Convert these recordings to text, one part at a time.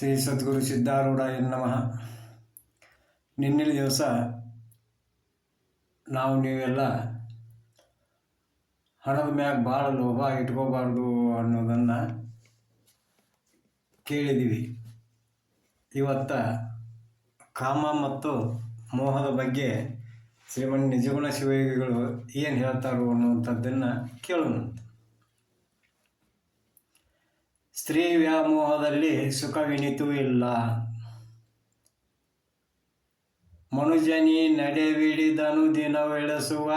ಶ್ರೀ ಸದ್ಗುರು ಸಿದ್ಧಾರೂಢಾಯ ನಮಃ. ನಿನ್ನೆ ದಿವಸ ನೀವೆಲ್ಲ ಹಣದ ಮ್ಯಾಗ ಭಾಳ ಲೋಭ ಇಟ್ಕೋಬಾರ್ದು ಅನ್ನೋದನ್ನು ಕೇಳಿದ್ದೀವಿ. ಇವತ್ತ ಕಾಮ ಮತ್ತು ಮೋಹದ ಬಗ್ಗೆ ಶ್ರೀಮನ್ ನಿಜಗುಣ ಶಿವಯೋಗಿಗಳು ಏನು ಹೇಳ್ತಾರೋ ಅನ್ನುವಂಥದ್ದನ್ನು ಕೇಳೋಣ. ಸ್ತ್ರೀ ವ್ಯಾಮೋಹದಲ್ಲಿ ಸುಖವಿನಿತೂ ಇಲ್ಲ, ಮನುಜನಿ ನಡೆವಿಡಿದನು ದಿನವೆಳೆಸುವ,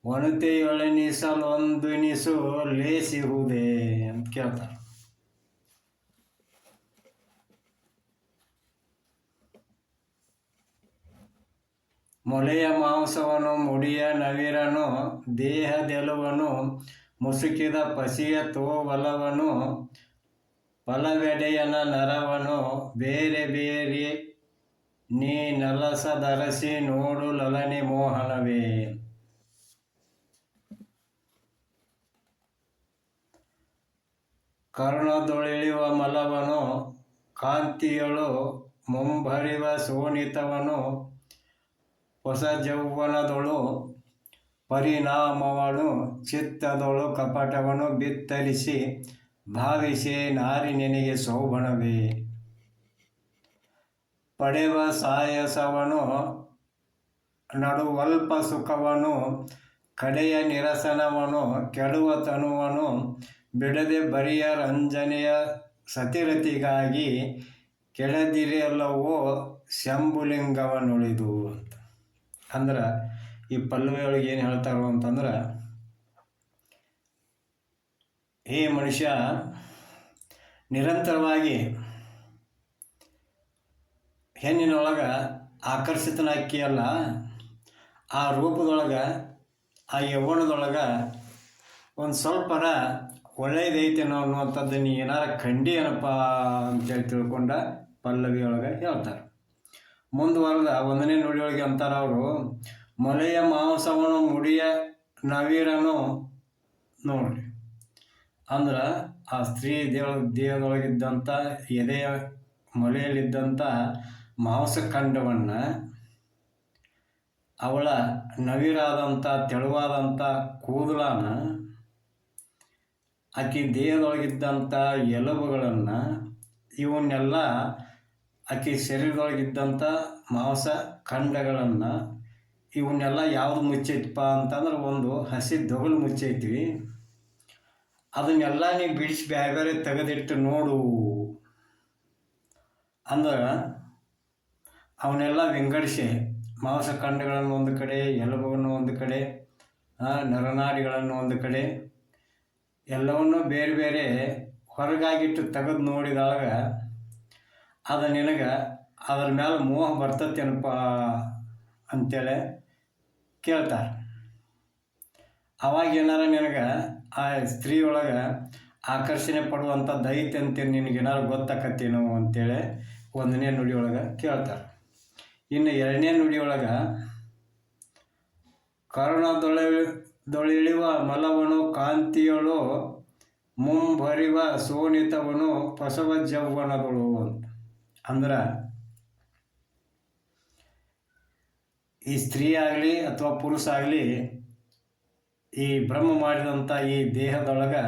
ವನತೆಯೊಳನಿಸಲೊಂದುನಿಸು ಲೇಸಿಹುದೇ ಅಂತ ಕೇಳ್ತಾರೆ. ಮೊಲೆಯ ಮಾಂಸವನು ಮುಡಿಯ ನವಿರನು, ದೇಹದೆಲುವನು ಮುಸುಕಿದ ಪಸಿಯ ತೋವಲವನು, ಫಲವೆಡೆಯನ ನರವನು ಬೇರೆ ಬೇರೆ ನೀ ನಲಸದರಸಿ ನೋಡು ಲಲನೆ ಮೋಹನವೇ. ಕರುಣದೊಳಿಳುವ ಮಲವನು, ಕಾಂತಿಯಳು ಮುಂಬರಿವ ಸೋನಿತವನು, ಹೊಸ ಜೌವನದೊಳು ಪರಿಣಾಮವನು, ಚಿತ್ತದೊಳು ಕಪಟವನು ಬಿತ್ತರಿಸಿ ಭಾವಿಸಿ ನಾರಿ ನಿನಗೆ ಶೋಭಣವೇ. ಪಡೆವ ಸಾಯಸವನು ನಡುವಲ್ಪ ಸುಖವನು, ಕಡೆಯ ನಿರಸನವನು ಕೆಡುವ ತನುವನು, ಬಿಡದೆ ಬರಿಯ ರಂಜನೆಯ ಸತಿರತಿಗಾಗಿ ಕೆಳದಿರಲ್ಲವೋ ಶಂಭುಲಿಂಗವನುಳಿದು ಅಂತ. ಅಂದ್ರೆ ಈ ಪಲ್ಲವಿಯೊಳಗೆ ಏನು ಹೇಳ್ತಾರೋ ಅಂತಂದ್ರೆ, ಹೇ ಮನುಷ್ಯ, ನಿರಂತರವಾಗಿ ಹೆಣ್ಣಿನೊಳಗೆ ಆಕರ್ಷಿತನಾಕಿಯಲ್ಲ, ಆ ರೂಪದೊಳಗೆ ಆ ಯೌವನದೊಳಗೆ ಒಂದು ಸ್ವಲ್ಪರ ಒಳ್ಳೆಯದೈತೇನೋ ಅನ್ನುವಂಥದ್ದು ನೀ ಏನಾರ ಖಂಡಿ ಏನಪ್ಪ ಅಂತೇಳಿ ತಿಳ್ಕೊಂಡ ಪಲ್ಲವಿಯೊಳಗೆ ಹೇಳ್ತಾರೆ. ಮುಂದುವರೆದ 1ನೇ ನುಡಿಯೊಳಗೆ ಅಂತಾರೆ ಅವರು, ಮೊಲೆಯ ಮಾಂಸವನು ಮುಡಿಯ ನವಿರನು. ನೋಡ್ರಿ, ಅಂದ್ರೆ ಆ ಸ್ತ್ರೀ ದೇಹದೊಳಗಿದ್ದಂಥ ಎದೆಯ ಮೊಲೆಯಲ್ಲಿದ್ದಂಥ ಮಾಂಸಖಂಡವನ್ನು ಅವಳ ನವಿರಾದಂಥ ತೆಳುವಾದಂಥ ಕೂದಲನ, ಆಕೆ ದೇಹದೊಳಗಿದ್ದಂಥ ಎಲುಬುಗಳನ್ನು, ಇವನ್ನೆಲ್ಲ ಆಕೆ ಶರೀರದೊಳಗಿದ್ದಂಥ ಮಾಂಸ ಖಂಡಗಳನ್ನು ಇವನ್ನೆಲ್ಲ ಯಾವುದು ಮುಚ್ಚೈತಪ್ಪ ಅಂತಂದ್ರೆ, ಒಂದು ಹಸಿ ದೊಗಲು ಮುಚ್ಚೈತಿ. ಅದನ್ನೆಲ್ಲ ನೀ ಬಿಡಿಸಿ ಬೇರೆ ಬೇರೆ ತೆಗೆದಿಟ್ಟು ನೋಡು ಅಂದ್ರೆ, ಅವನ್ನೆಲ್ಲ ವಿಂಗಡಿಸಿ ಮಾಂಸಖಂಡಗಳನ್ನು ಒಂದು ಕಡೆ, ಎಲುಬುಗಳನ್ನು ಒಂದು ಕಡೆ, ನರನಾಡಿಗಳನ್ನು ಒಂದು ಕಡೆ, ಎಲ್ಲವನ್ನೂ ಬೇರೆ ಬೇರೆ ಹೊರಗಾಗಿಟ್ಟು ತೆಗೆದು ನೋಡಿದಾಗ ಅದು ನಿನಗೆ ಅದ್ರ ಮೇಲೆ ಮೋಹ ಬರ್ತತೇನಪ್ಪ ಅಂತೇಳಿ ಕೇಳ್ತಾರೆ. ಅವಾಗ ಏನಾರ ನಿನಗೆ ಆ ಸ್ತ್ರೀಯೊಳಗೆ ಆಕರ್ಷಣೆ ಪಡುವಂಥದ್ದು ಐತೆ ಅಂತೇಳಿ ನಿನಗೇನಾರು ಗೊತ್ತಾಕತ್ತೇನೋ ಅಂತೇಳಿ 1ನೇ ನುಡಿಯೊಳಗೆ ಕೇಳ್ತಾರೆ. ಇನ್ನು 2ನೇ ನುಡಿಯೊಳಗೆ, ಕರುಣದೊಳಿಳುವ ಮಲವನು, ಕಾಂತಿಯಳು ಮುಂಬರಿವ ಸೋನಿತವನು, ಬಸವ ಜೌವನದಳು ಅಂತ. ಅಂದ್ರೆ ಈ ಸ್ತ್ರೀ ಆಗಲಿ ಅಥವಾ ಪುರುಷ ಆಗಲಿ, ಈ ಬ್ರಹ್ಮ ಮಾಡಿದಂಥ ಈ ದೇಹದೊಳಗೆ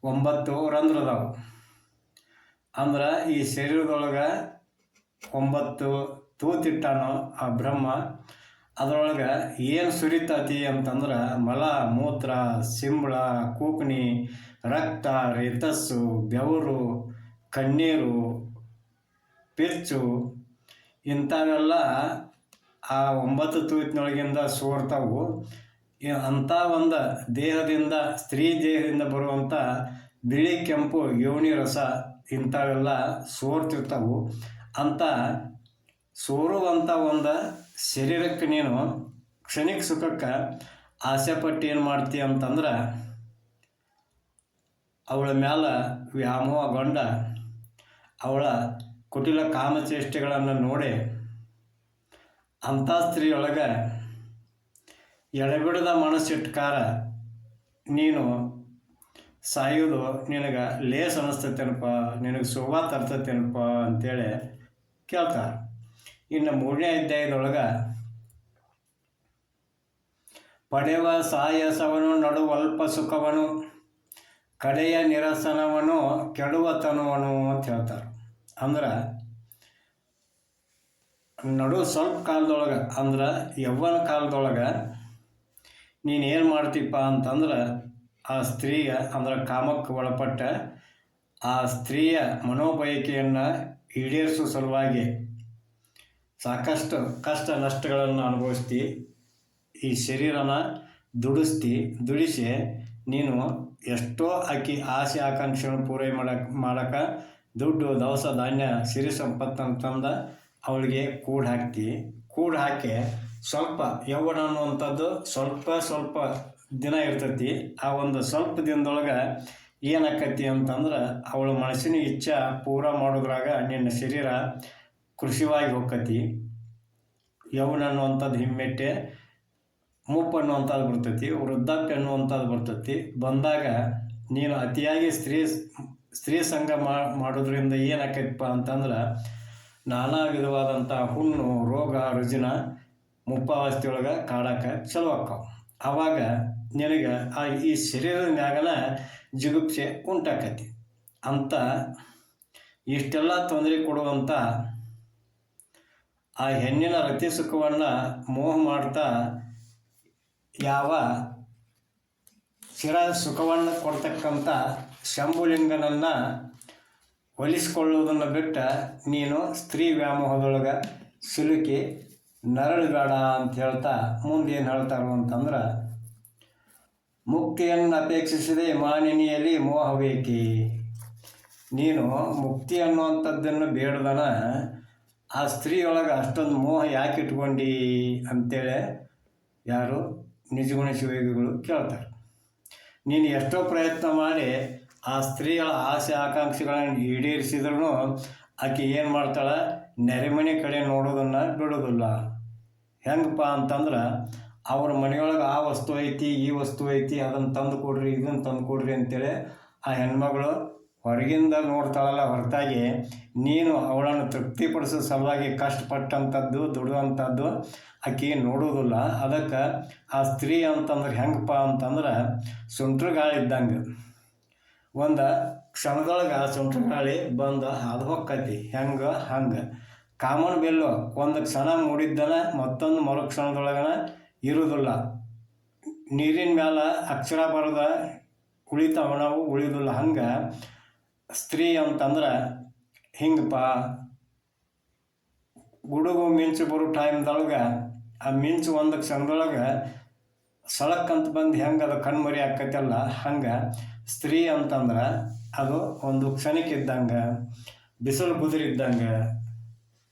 9 ರಂಧ್ರದಾವು. ಅಂದ್ರೆ ಈ ಶರೀರದೊಳಗೆ 9 ತೂತಿಟ್ಟಾನೋ ಆ ಬ್ರಹ್ಮ, ಅದರೊಳಗೆ ಏನು ಸುರಿತತಿ ಅಂತಂದ್ರೆ, ಮಲ, ಮೂತ್ರ, ಸಿಂಬಳ, ಕೂಕ್ನಿ, ರಕ್ತ, ರೇತಸ್ಸು, ಬೆವರು, ಕಣ್ಣೀರು, ಪಿಚ್ಚು ಇಂಥವೆಲ್ಲ ಆ 9 ತೂತಿನೊಳಗಿಂದ ಸೋರ್ತಾವು. ಅಂಥ ಒಂದು ದೇಹದಿಂದ, ಸ್ತ್ರೀ ದೇಹದಿಂದ ಬರುವಂಥ ಬಿಳಿ ಕೆಂಪು ಯೋನಿ ರಸ ಇಂಥವೆಲ್ಲ ಸೋರ್ತಿರ್ತಾವು. ಅಂಥ ಸೋರುವಂಥ ಒಂದು ಶರೀರಕ್ಕೆ ನೀನು ಕ್ಷಣಿಕ ಸುಖಕ್ಕೆ ಆಸೆಪಟ್ಟು ಏನು ಮಾಡ್ತೀಯ ಅಂತಂದ್ರೆ, ಅವಳ ಮೇಲೆ ವ್ಯಾಮೋಹಗೊಂಡ ಅವಳ ಕುಟಿಲ ಕಾಮಚೇಷ್ಟೆಗಳನ್ನು ನೋಡಿ ಅಂಥ ಸ್ತ್ರೀಯೊಳಗೆ ಎಡೆಬಿಡದ ಮನಸ್ಸಿಟ್ಕಾರ ನೀನು ಸಾಯೋದು ನಿನಗೆ ಲೇಸ್ ಅನ್ನಿಸ್ತೈತೇನಪ್ಪ, ನಿನಗೆ ಶೋಭಾ ತರ್ತೈತೇನಪ್ಪ ಅಂತೇಳಿ ಕೇಳ್ತಾರೆ. ಇನ್ನು 3ನೇ ಅಧ್ಯಾಯದೊಳಗೆ ಪಡೆವ ಸಾಯಸವನು ನಡುವಲ್ಪ ಸುಖವನು, ಕಡೆಯ ನಿರಸನವನು ಕೆಡುವ ತನುವನು ಅಂತ ಹೇಳ್ತಾರೆ. ಅಂದ್ರೆ ನಡು ಸ್ವಲ್ಪ ಕಾಲದೊಳಗೆ ಅಂದ್ರೆ ಯವ್ವನ ಕಾಲದೊಳಗೆ ನೀನೇನು ಮಾಡ್ತೀಪ್ಪ ಅಂತಂದ್ರೆ ಆ ಸ್ತ್ರೀಯ ಅಂದ್ರೆ ಕಾಮಕ್ಕೆ ಒಳಪಟ್ಟ ಆ ಸ್ತ್ರೀಯ ಮನೋಬಯಕೆಯನ್ನು ಈಡೇರಿಸೋ ಸಲುವಾಗಿ ಸಾಕಷ್ಟು ಕಷ್ಟ ನಷ್ಟಗಳನ್ನು ಅನುಭವಿಸ್ತಿ, ಈ ಶರೀರನ ದುಡಿಸಿ ನೀನು ಎಷ್ಟೋ ಆಕಿ ಆಸೆ ಆಕಾಂಕ್ಷೆಗಳನ್ನು ಮಾಡಕ್ಕೆ ದುಡ್ಡು ದವಸ ಧಾನ್ಯ ಸಿರಿ ಸಂಪತ್ತನ್ನು ತಂದು ಅವಳಿಗೆ ಕೂಡು ಹಾಕಿ ಸ್ವಲ್ಪ ಯೌವನ ಅನ್ನುವಂಥದ್ದು ಸ್ವಲ್ಪ ದಿನ ಇರ್ತೈತಿ. ಆ ಒಂದು ಸ್ವಲ್ಪ ದಿನದೊಳಗೆ ಏನಾಕತಿ ಅಂತಂದ್ರೆ ಅವಳ ಮನಸ್ಸಿನ ಇಚ್ಛೆ ಪೂರ ಮಾಡೋದ್ರಾಗ ನಿನ್ನ ಶರೀರ ಕೃಷಿವಾಗಿ ಹೋಗ್ತೈತಿ. ಯೌವನ ಅನ್ನುವಂಥದ್ದು ಹಿಮ್ಮೆಟ್ಟೆ, ಮುಪ್ಪು ಅನ್ನುವಂಥದ್ದು ಬರ್ತೈತಿ, ವೃದ್ಧಾಪ್ಯ ಅನ್ನುವಂಥದ್ದು ಬರ್ತೈತಿ. ಬಂದಾಗ ನೀನು ಅತಿಯಾಗಿ ಸ್ತ್ರೀ ಸಂಘ ಮಾಡೋದ್ರಿಂದ ಏನಾಕೈತಪ್ಪ ಅಂತಂದ್ರೆ ನಾನಾ ವಿಧವಾದಂಥ ಹುಣ್ಣು ರೋಗ ರುಜಿನ ಮುಪ್ಪಾವಸ್ಥೆಯೊಳಗೆ ಕಾಡಕ್ಕೆ ಚಲೋ ಆಕ್ಕವು. ಆವಾಗ ನಿನಗೆ ಈ ಶರೀರದ ಮ್ಯಾಗನ ಜಿಗುಪ್ಸೆ ಉಂಟಾಕತಿ ಅಂತ ಇಷ್ಟೆಲ್ಲ ತೊಂದರೆ ಕೊಡುವಂಥ ಆ ಹೆಣ್ಣಿನ ರತಿ ಸುಖವನ್ನು ಮೋಹ ಮಾಡ್ತಾ ಯಾವ ಚಿರ ಸುಖವನ್ನು ಕೊಡ್ತಕ್ಕಂಥ ಶಂಭುಲಿಂಗನನ್ನು ಒಲಿಸ್ಕೊಳ್ಳುವುದನ್ನು ಬಿಟ್ಟು ನೀನು ಸ್ತ್ರೀ ವ್ಯಾಮೋಹದೊಳಗೆ ಸಿಲುಕಿ ನರಳಬೇಡ ಅಂತ ಹೇಳ್ತಾ ಮುಂದೇನು ಹೇಳ್ತಾರೋ ಅಂತಂದ್ರೆ, ಮುಕ್ತಿಯನ್ನು ಅಪೇಕ್ಷಿಸದೆ ಮಾನಿನಿಯಲ್ಲಿ ಮೋಹವೇಕೆ. ನೀನು ಮುಕ್ತಿ ಅನ್ನುವಂಥದ್ದನ್ನು ಬೇಡದನ ಆ ಸ್ತ್ರೀಯೊಳಗೆ ಅಷ್ಟೊಂದು ಮೋಹ ಯಾಕೆ ಇಟ್ಕೊಂಡು ಅಂತೇಳಿ ಯಾರು ನಿಜಗುಣ ಶಿವಯೋಗಿಗಳು ಕೇಳ್ತಾರೆ. ನೀನು ಎಷ್ಟೋ ಪ್ರಯತ್ನ ಮಾಡಿ ಆ ಸ್ತ್ರೀಗಳ ಆಸೆ ಆಕಾಂಕ್ಷೆಗಳನ್ನು ಈಡೇರಿಸಿದ್ರೂ ಆಕೆ ಏನು ಮಾಡ್ತಾಳೆ, ನೆರೆಮನೆ ಕಡೆ ನೋಡೋದನ್ನು ಬಿಡೋದಿಲ್ಲ. ಹೆಂಗಪ್ಪ ಅಂತಂದ್ರೆ ಅವ್ರ ಮನೆಯೊಳಗೆ ಆ ವಸ್ತು ಐತಿ ಈ ವಸ್ತು ಐತಿ, ಅದನ್ನು ತಂದು ಕೊಡ್ರಿ ಇದನ್ನು ತಂದು ಕೊಡ್ರಿ ಅಂತೇಳಿ ಆ ಹೆಣ್ಮಗಳು ಹೊರಗಿಂದ ನೋಡ್ತಾಳಲ್ಲ ಹೊರತಾಗಿ ನೀನು ಅವಳನ್ನು ತೃಪ್ತಿಪಡಿಸೋ ಸಲುವಾಗಿ ಕಷ್ಟಪಟ್ಟಂಥದ್ದು ದುಡಿದಂಥದ್ದು ಆಕೆ ನೋಡೋದಿಲ್ಲ. ಅದಕ್ಕೆ ಆ ಸ್ತ್ರೀ ಅಂತಂದ್ರೆ ಹೆಂಗಪ್ಪ ಅಂತಂದ್ರೆ ಸುಂಟ್ರ ಗಾಳಿ ಇದ್ದಂಗೆ, ಒಂದು ಕ್ಷಣದೊಳಗೆ ಸುಂಟ್ರ ಗಾಳಿ ಬಂದು ಅದು ಹೊಕ್ಕತಿ. ಹಂಗೆ ಕಾಮನ್ ಬೆಲ್ಲು ಒಂದು ಕ್ಷಣ ಮೂಡಿದ್ದನ ಮತ್ತೊಂದು ಮರುಕ್ಷಣದೊಳಗನ ಇರುವುದಿಲ್ಲ. ನೀರಿನ ಮೇಲೆ ಅಕ್ಷರ ಬರೆದ ಉಳಿತಾವ ನಾವು ಉಳಿಯೋದಿಲ್ಲ. ಹಂಗೆ ಸ್ತ್ರೀ ಅಂತಂದ್ರೆ ಹಿಂಗಪ್ಪ, ಗುಡುಗು ಮಿಂಚು ಬರೋ ಟೈಮ್ದೊಳಗೆ ಆ ಮಿಂಚು ಒಂದು ಕ್ಷಣದೊಳಗೆ ಸಳಕ್ಕಂತ ಬಂದು ಹೆಂಗೆ ಅದು ಕಣ್ಮರಿ ಆಕೈತಲ್ಲ, ಹಂಗೆ ಸ್ತ್ರೀ ಅಂತಂದ್ರೆ ಅದು ಒಂದು ಕ್ಷಣಕ್ಕಿದ್ದಂಗೆ, ಬಿಸಿಲು ಗುದುರಿದ್ದಂಗೆ.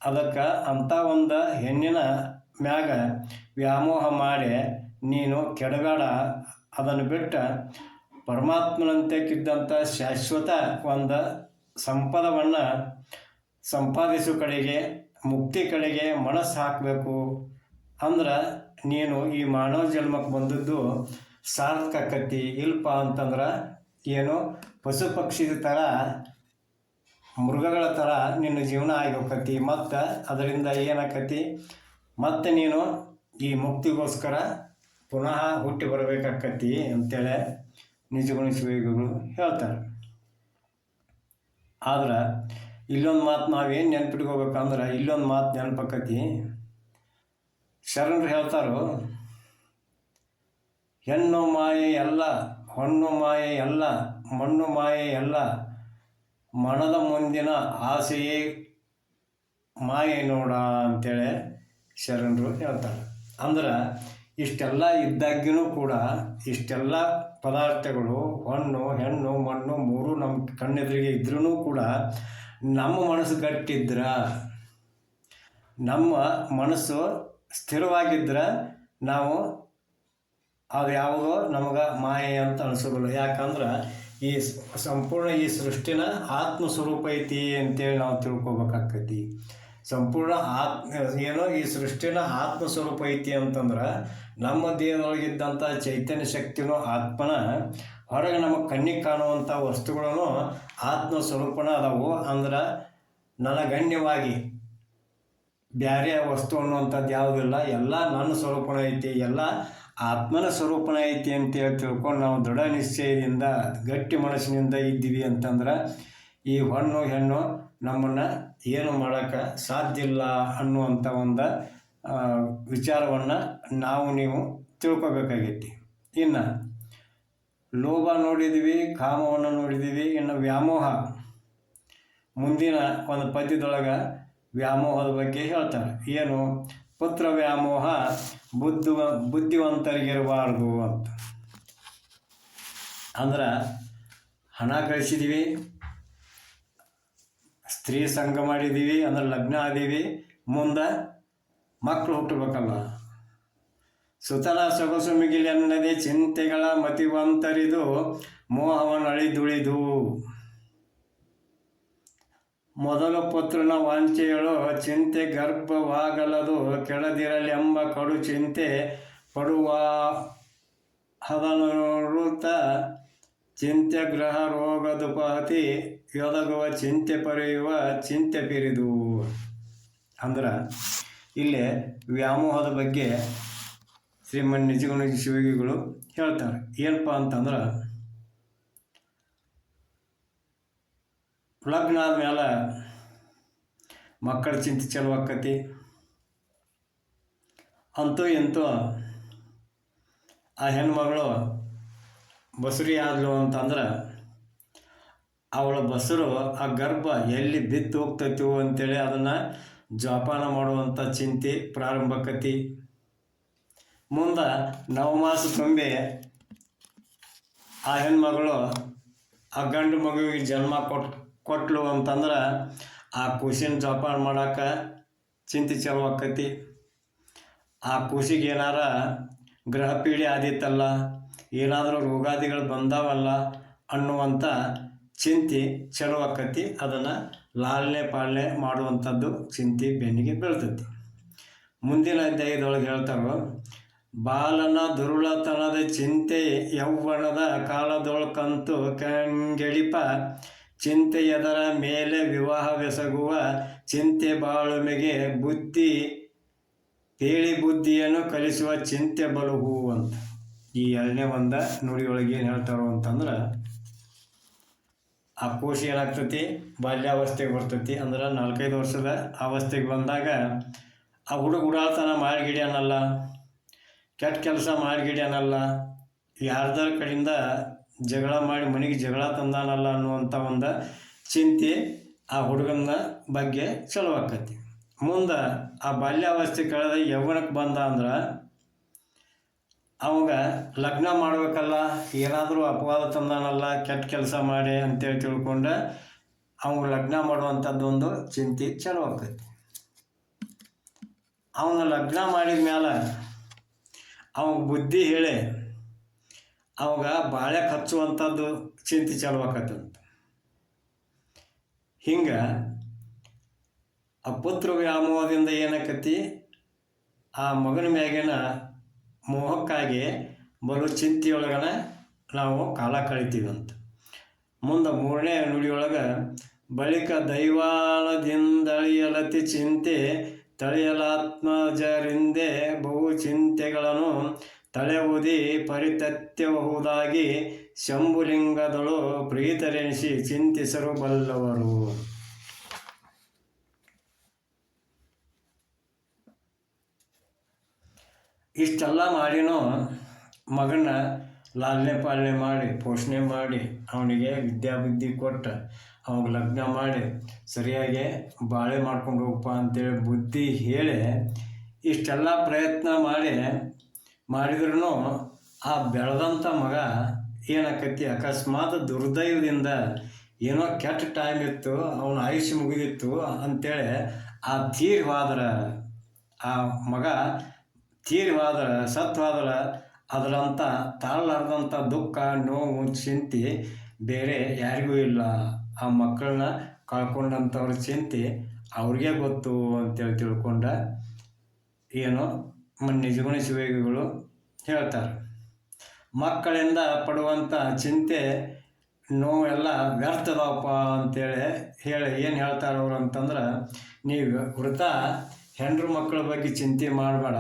ಅದಕ್ಕೆ ಅಂಥ ಒಂದು ಹೆಣ್ಣಿನ ಮ್ಯಾಗ ವ್ಯಾಮೋಹ ಮಾಡಿ ನೀನು ಕೆಡಬೇಡ. ಅದನ್ನು ಬಿಟ್ಟು ಪರಮಾತ್ಮನಂತೆಕ್ಕಿದ್ದಂಥ ಶಾಶ್ವತ ಒಂದು ಸಂಪದವನ್ನು ಸಂಪಾದಿಸೋ ಕಡೆಗೆ, ಮುಕ್ತಿ ಕಡೆಗೆ ಮನಸ್ಸು ಹಾಕಬೇಕು. ಅಂದ್ರೆ ನೀನು ಈ ಮಾನವ ಜನ್ಮಕ್ಕೆ ಬಂದದ್ದು ಸಾರ್ಥಕ ಆಕತಿ. ಇಲ್ಪ ಅಂತಂದ್ರೆ ಏನು ಪಶು ಪಕ್ಷಿ ಥರ ಮೃಗಗಳ ಥರ ನಿನ್ನ ಜೀವನ ಆಗಿ ಹೋಗ್ತತಿ. ಮತ್ತು ಅದರಿಂದ ಏನಾಕತಿ, ಮತ್ತು ನೀನು ಈ ಮುಕ್ತಿಗೋಸ್ಕರ ಪುನಃ ಹುಟ್ಟಿ ಬರಬೇಕಾಕತಿ ಅಂತೇಳಿ ನಿಜಗುಣ ಶಿವಯೋಗಿಗಳು ಹೇಳ್ತಾರೆ. ಆದ್ರೆ ಇಲ್ಲೊಂದು ಮಾತು ನಾವೇನು ನೆನ್ಪಿಟ್ಕೋಬೇಕಂದ್ರೆ ಇಲ್ಲೊಂದು ಮಾತು ನೆನಪಾಕತಿ. ಶರಣರು ಹೇಳ್ತಾರೋ, ಹೆಣ್ಣು ಮಾಯೆ ಎಲ್ಲ, ಹೊಣ್ಣು ಮಾಯೆ ಎಲ್ಲ, ಮಣ್ಣು ಮಾಯೆ ಎಲ್ಲ, ಮನದ ಮುಂದಿನ ಆಸೆಯೇ ಮಾಯೆ ನೋಡ ಅಂತೇಳಿ ಶರಣರು ಹೇಳ್ತಾರೆ. ಅಂದ್ರೆ ಇಷ್ಟೆಲ್ಲ ಇದ್ದಾಗ್ಯೂ ಕೂಡ ಇಷ್ಟೆಲ್ಲ ಪದಾರ್ಥಗಳು ಹೊಣ್ಣು ಹೆಣ್ಣು ಮಣ್ಣು ಮೂರು ನಮ್ಮ ಕಣ್ಣೆದುರಿಗೆ ಇದ್ರೂ ಕೂಡ ನಮ್ಮ ಮನಸ್ಸು ಗಟ್ಟಿದ್ರೆ, ನಮ್ಮ ಮನಸ್ಸು ಸ್ಥಿರವಾಗಿದ್ದರೆ ನಾವು ಅದು ಯಾವುದೋ ನಮಗೆ ಮಾಯೆ ಅಂತ ಅನಿಸೋದಿಲ್ಲ. ಯಾಕಂದ್ರೆ ಈ ಸಂಪೂರ್ಣ ಈ ಸೃಷ್ಟಿನ ಆತ್ಮಸ್ವರೂಪ ಐತಿ ಅಂತೇಳಿ ನಾವು ತಿಳ್ಕೊಬೇಕಾಕೈತಿ. ಸಂಪೂರ್ಣ ಏನೋ ಈ ಸೃಷ್ಟಿನ ಆತ್ಮಸ್ವರೂಪ ಐತಿ ಅಂತಂದ್ರೆ ನಮ್ಮ ದೇಹದೊಳಗಿದ್ದಂಥ ಚೈತನ್ಯ ಶಕ್ತಿನೂ ಆತ್ಮನ ಹೊರಗೆ ನಮಗೆ ಕಣ್ಣಿಗೆ ಕಾಣುವಂಥ ವಸ್ತುಗಳನ್ನು ಆತ್ಮ ಸ್ವರೂಪನ ಅದಾವು. ಅಂದ್ರೆ ನನಗನ್ಯವಾಗಿ ಬೇರೆ ವಸ್ತು ಅನ್ನುವಂಥದ್ದು ಯಾವುದಿಲ್ಲ, ಎಲ್ಲ ನನ್ನ ಸ್ವರೂಪನ ಐತಿ, ಎಲ್ಲ ಆತ್ಮನ ಸ್ವರೂಪನ ಐತಿ ಅಂತೇಳಿ ತಿಳ್ಕೊಂಡು ನಾವು ದೃಢ ನಿಶ್ಚಯದಿಂದ ಗಟ್ಟಿ ಮನಸ್ಸಿನಿಂದ ಇದ್ದೀವಿ ಅಂತಂದ್ರೆ ಈ ಹೆಣ್ಣು ಹೆಣ್ಣು ನಮ್ಮನ್ನು ಏನು ಮಾಡೋಕ್ಕೆ ಸಾಧ್ಯ ಇಲ್ಲ ಅನ್ನುವಂಥ ಒಂದು ವಿಚಾರವನ್ನು ನೀವು ತಿಳ್ಕೊಬೇಕಾಗೈತಿ. ಇನ್ನು ಲೋಭ ನೋಡಿದ್ದೀವಿ, ಕಾಮವನ್ನು ನೋಡಿದ್ದೀವಿ. ಇನ್ನು ವ್ಯಾಮೋಹ, ಮುಂದಿನ ಒಂದು ಪದ್ಯದೊಳಗೆ ವ್ಯಾಮೋಹದ ಬಗ್ಗೆ ಹೇಳ್ತಾರೆ. ಏನು? ಪುತ್ರ ವ್ಯಾಮೋಹ ಬುದ್ಧಿವಂತರಿಗಿರಬಾರ್ದು ಅಂತ. ಅಂದ್ರೆ ಹಣ ಗಳಿಸಿದ್ದೀವಿ, ಸ್ತ್ರೀ ಸಂಘ ಮಾಡಿದ್ದೀವಿ, ಅಂದ್ರೆ ಲಗ್ನ ಆದೀವಿ, ಮುಂದೆ ಮಕ್ಕಳು ಹುಟ್ಟಬೇಕಲ್ಲ. ಸುತಲ ಸೊಗಸು ಮಿಗಿಲೆನ್ನದೆ ಚಿಂತೆಗಳ ಮತಿವಂತರಿದು ಮೋಹವನ್ನಳಿದುಳಿದು. ಮೊದಲು ಪುತ್ರನ ವಾಂಚೆಯಳು ಚಿಂತೆ ಗರ್ಭವಾಗಲದು ಕೆಳದಿರಲೆಂಬ ಕಡು ಚಿಂತೆ ಪಡುವ ಹದನುರುತ ಚಿಂತೆ ಗ್ರಹ ರೋಗದುಪಹತಿ ಯೊದಗುವ ಚಿಂತೆ ಪರೆಯುವ ಚಿಂತೆ ಪಿರಿದು. ಅಂದ್ರೆ ಇಲ್ಲಿ ವ್ಯಾಮೋಹದ ಬಗ್ಗೆ ಶ್ರೀಮನ್ ನಿಜಗುಣ ಶಿವಯೋಗಿಗಳು ಹೇಳ್ತಾರೆ. ಏನಪ್ಪ ಅಂತಂದ್ರೆ ಲಗ್ನ ಆದ್ಮೇಲೆ ಮಕ್ಕಳ ಚಿಂತೆ ಚಲೋ ಆಕ್ಕತಿ. ಅಂತೂ ಇಂತೂ ಆ ಹೆಣ್ಮಗಳು ಬಸುರಿ ಆದ್ಲು ಅಂತಂದ್ರೆ ಅವಳ ಬಸರು ಆ ಗರ್ಭ ಎಲ್ಲಿ ಬಿದ್ದು ಹೋಗ್ತೈತಿ ಅಂತೇಳಿ ಅದನ್ನು ಜೋಪಾನ ಮಾಡುವಂಥ ಚಿಂತೆ ಪ್ರಾರಂಭಕ್ಕತಿ. ಮುಂದೆ ನವಮಾಸ ತುಂಬಿ ಆ ಹೆಣ್ಮಗಳು ಆ ಗಂಡು ಮಗುವಿಗೆ ಜನ್ಮ ಕೊಟ್ಲು ಅಂತಂದ್ರೆ ಆ ಕೂಸಿನ ಜೋಪಾನ ಮಾಡೋಕೆ ಚಿಂತೆ ಚಾಲು ಆಕ್ಕತಿ. ಆ ಕೂಸಿಗೆ ಏನಾರ ಗ್ರಹ ಪೀಡೆ ಆದಿತ್ತಲ್ಲ, ಏನಾದರೂ ರೋಗಾದಿಗಳು ಬಂದಾವಲ್ಲ ಅನ್ನುವಂಥ ಚಿಂತೆ ಚಲೋ ಆಕ್ಕತಿ. ಅದನ್ನು ಲಾಲನೆ ಪಾಲನೆ ಮಾಡುವಂಥದ್ದು ಚಿಂತೆ ಬೆನ್ನಿಗೆ ಬೀಳ್ತೈತಿ. ಮುಂದಿನ ಅಧ್ಯಾಯದೊಳಗೆ ಹೇಳ್ತಾರೋ, ಬಾಲನ ದುರುಳತನದ ಚಿಂತೆ ಯೌವನದ ಕಾಲದೊಳಕಂತೂ ಕಂಗೆಳಿಪ ಚಿಂತೆಯದರ ಮೇಲೆ ವಿವಾಹವೆಸಗುವ ಚಿಂತೆ ಬಾಳುಮೆಗೆ ಬುದ್ಧಿ ಪೇಳಿ ಬುದ್ಧಿಯನ್ನು ಕಲಿಸುವ ಚಿಂತೆ ಬಲುಹು ಅಂತ. ಈ ಎರಡನೇ ಒಂದು ನುಡಿಯೊಳಗೆ ಏನು ಹೇಳ್ತಾರೋ ಅಂತಂದ್ರೆ ಆ ಕೋಶಿ ಏನಾಗ್ತೈತಿ, ಬಾಲ್ಯಾವಸ್ಥೆಗೆ ಬರ್ತೈತಿ. ಅಂದ್ರೆ 4-5 ವರ್ಷದ ಅವಸ್ಥೆಗೆ ಬಂದಾಗ ಆ ಹುಡುಗ ಉಡಾಳ್ತನ ಮಾಡಿಗಿಡ್ಯಾನಲ್ಲ, ಕೆಟ್ಟ ಕೆಲಸ ಮಾಡಿಗಿಡ್ಯಾನಲ್ಲ, ಯಾರ್ದಾರ ಕಡೆಯಿಂದ ಜಗಳ ಮಾಡಿ ಮನೆಗೆ ಜಗಳ ತಂದಾನಲ್ಲ ಅನ್ನುವಂಥ ಒಂದು ಚಿಂತೆ ಆ ಹುಡುಗನ ಬಗ್ಗೆ ಚಲೋ ಆಕ್ಕತಿ. ಮುಂದೆ ಆ ಬಾಲ್ಯಾವಸ್ಥೆ ಕಳೆದ ಯೌವನಕ್ಕೆ ಬಂದ ಅಂದ್ರೆ ಅವಾಗ ಲಗ್ನ ಮಾಡ್ಬೇಕಲ್ಲ, ಏನಾದರೂ ಅಪವಾದ ತಂದಾನಲ್ಲ ಕೆಟ್ಟ ಕೆಲಸ ಮಾಡಿ ಅಂತೇಳಿ ತಿಳ್ಕೊಂಡು ಅವ್ನು ಲಗ್ನ ಮಾಡುವಂಥದ್ದೊಂದು ಚಿಂತೆ ಚಲೋ ಆಕ್ಕತಿ. ಅವನ ಲಗ್ನ ಮಾಡಿದ ಮೇಲೆ ಅವಾಗ ಬುದ್ಧಿ ಹೇಳಿ ಅವಾಗ ಬಾಳೆ ಹಚ್ಚುವಂಥದ್ದು ಚಿಂತೆ ಚಲೋ ಆಕತ್ತಂತ. ಹಿಂಗೆ ಆ ಪುತ್ರ ವ್ಯಾಮೋಹದಿಂದ ಏನಾಕತಿ, ಆ ಮಗನ ಮ್ಯಾಗಿನ ಮೋಹಕ್ಕಾಗಿ ಬಲು ಚಿಂತೆಯೊಳಗನ ನಾವು ಕಾಲ ಕಳಿತೀವಂತ. ಮುಂದೆ 3ನೇ ನುಡಿಯೊಳಗೆ ಬಳಿಕ ದೈವಾಲದಿಂದಳಿಯಲತಿ ಚಿಂತೆ ತಳೆಯಲಾತ್ಮಜರಿಂದೆ ಬಹು ಚಿಂತೆಗಳನ್ನು ತಳೆವುದಿ ಪರಿತತ್ಯಬಹುದಾಗಿ ಶಂಭುಲಿಂಗದಳು ಪ್ರೀತರೆನಿಸಿ ಚಿಂತಿಸರು ಬಲ್ಲವರು. ಇಷ್ಟೆಲ್ಲ ಮಾಡಿನೂ ಮಗನ ಲಾಲನೆ ಪಾಲನೆ ಮಾಡಿ ಪೋಷಣೆ ಮಾಡಿ ಅವನಿಗೆ ವಿದ್ಯಾಬುದ್ಧಿ ಕೊಟ್ಟು ಅವಾಗ ಲಗ್ನ ಮಾಡಿ ಸರಿಯಾಗಿ ಬಾಳೆ ಮಾಡ್ಕೊಂಡು ಹೋಗಪ್ಪ ಅಂತೇಳಿ ಬುದ್ಧಿ ಹೇಳಿ ಇಷ್ಟೆಲ್ಲ ಪ್ರಯತ್ನ ಮಾಡಿದ್ರೂ ಆ ಬೆಳೆದಂಥ ಮಗ ಏನಾಕತಿ, ಅಕಸ್ಮಾತ್ ದುರ್ದೈವದಿಂದ ಏನೋ ಕೆಟ್ಟ ಟೈಮ್ ಇತ್ತು, ಅವನ ಆಯುಷ್ಯ ಮುಗಿದಿತ್ತು ಅಂತೇಳಿ ಆ ತೀರಿ ಹೋದ್ರೆ, ಆ ಮಗ ತೀರಿ ಹೋದ್ರೆ ಸತ್ವಾದ್ರೆ ಅದರಂಥ ತಾಳಲಾರ್ದಂಥ ದುಃಖ ನೋವು ಚಿಂತೆ ಬೇರೆ ಯಾರಿಗೂ ಇಲ್ಲ. ಆ ಮಕ್ಕಳನ್ನ ಕಳ್ಕೊಂಡಂಥವ್ರ ಚಿಂತೆ ಅವ್ರಿಗೆ ಗೊತ್ತು ಅಂತೇಳಿ ತಿಳ್ಕೊಂಡ ಏನೋ ನಿಜಗುಣ ಶಿವಯೋಗಿಗಳು ಹೇಳ್ತಾರೆ. ಮಕ್ಕಳಿಂದ ಪಡುವಂಥ ಚಿಂತೆ ನೋವೆಲ್ಲ ವ್ಯರ್ಥದವಪ್ಪ ಅಂತೇಳಿ ಏನು ಹೇಳ್ತಾರೆ ಅವರು ಅಂತಂದ್ರೆ, ನೀವು ವೃತ ಹೆಂಡ್ರು ಮಕ್ಕಳ ಬಗ್ಗೆ ಚಿಂತೆ ಮಾಡಬೇಡ,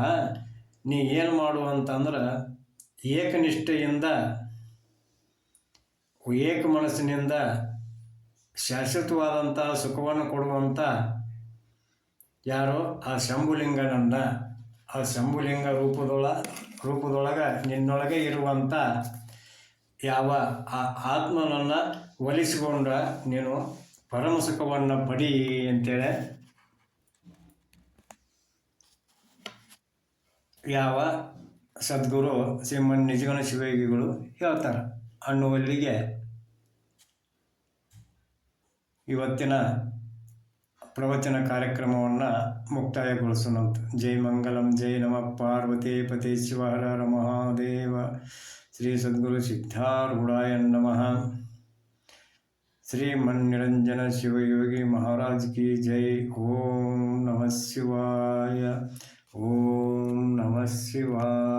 ನೀ ಏನು ಮಾಡು ಅಂತಂದ್ರೆ ಏಕನಿಷ್ಠೆಯಿಂದ ಏಕ ಮನಸ್ಸಿನಿಂದ ಶಾಶ್ವತವಾದಂಥ ಸುಖವನ್ನು ಕೊಡುವಂಥ ಯಾರು ಆ ಶಂಭುಲಿಂಗನನ್ನು, ಆ ಶಂಭುಲಿಂಗ ರೂಪದೊಳಗೆ ನಿನ್ನೊಳಗೆ ಇರುವಂಥ ಯಾವ ಆ ಆತ್ಮನನ್ನು ಒಲಿಸಿಕೊಂಡ ನೀನು ಪರಮ ಸುಖವನ್ನು ಪಡಿ ಅಂತೇಳಿ ಯಾವ ಸದ್ಗುರು ಶ್ರೀಮನ್ ನಿಜಗಣ ಶಿವಯೋಗಿಗಳು ಹೇಳ್ತಾರೆ ಅನ್ನುವಲ್ಲಿಗೆ ಇವತ್ತಿನ ಪ್ರವಚನ ಕಾರ್ಯಕ್ರಮವನ್ನು ಮುಕ್ತಾಯಗೊಳಿಸೋಣಂತ. ಜೈ ಮಂಗಲಂ, ಜೈ ನಮಃ ಪಾರ್ವತಿ ಪತಿ ಶಿವ ಹರ ಹರ ಮಹಾದೇವ. ಶ್ರೀ ಸದ್ಗುರು ಸಿದ್ಧಾರೂಢಾಯ ನಮಃ. ಶ್ರೀಮನ್ ನಿರಂಜನ ಶಿವಯೋಗಿ ಮಹಾರಾಜ್ ಕಿ ಜೈ. ಓಂ ನಮಃ ಶಿವಾಯ. ಓಂ ನಮಃ ಶಿವಾಯ.